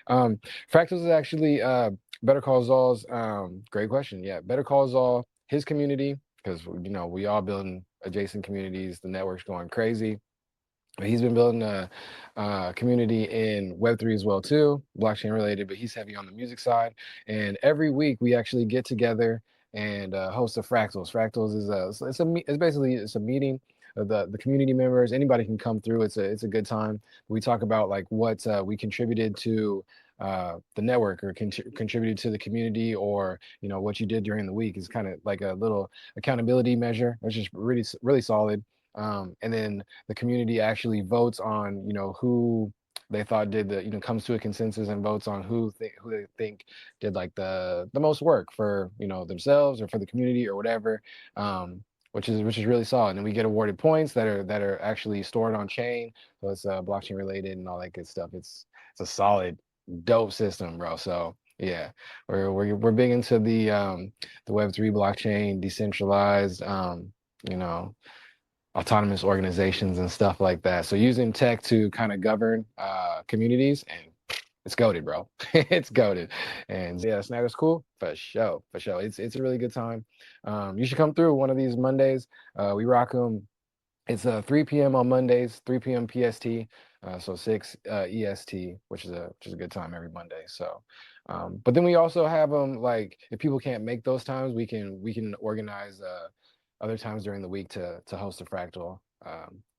Um, Fractals is actually Better Call Saul's great question. Yeah, Better Call Saul, his community, because we all building adjacent communities. The network's going crazy. He's been building a community in Web3 as well too, blockchain related, but he's heavy on the music side. And every week we actually get together and host a Fractals. Fractals is it's a meeting of the community members. Anybody can come through. It's a good time. We talk about like what we contributed to the network or contributed to the community, or what you did during the week. Is kind of like a little accountability measure, which is really solid. And then the community actually votes on who they thought did comes to a consensus and votes on who they think did like the most work for themselves or for the community or whatever, which is really solid. And then we get awarded points that are actually stored on chain, so it's blockchain related and all that good stuff. It's a solid, dope system, bro. So yeah, we're big into the Web3 blockchain, decentralized, you know autonomous organizations and stuff like that. So using tech to kind of govern communities, and it's goaded, bro. It's goaded. And yeah, Snyder's cool for sure, for sure. It's a really good time. You should come through one of these Mondays. We rock them. It's 3 p.m. on Mondays, 3 p.m. PST, so 6 EST, which is a good time every Monday. So, but then we also have them like if people can't make those times, we can organize other times during the week to host a fractal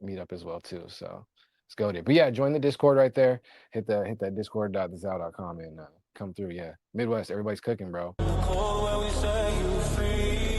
meetup as well too. So let's go there. But yeah, join the Discord right there. Hit that discord.thezao.com and come through. Yeah, Midwest, everybody's cooking, bro. Cold where we say you free.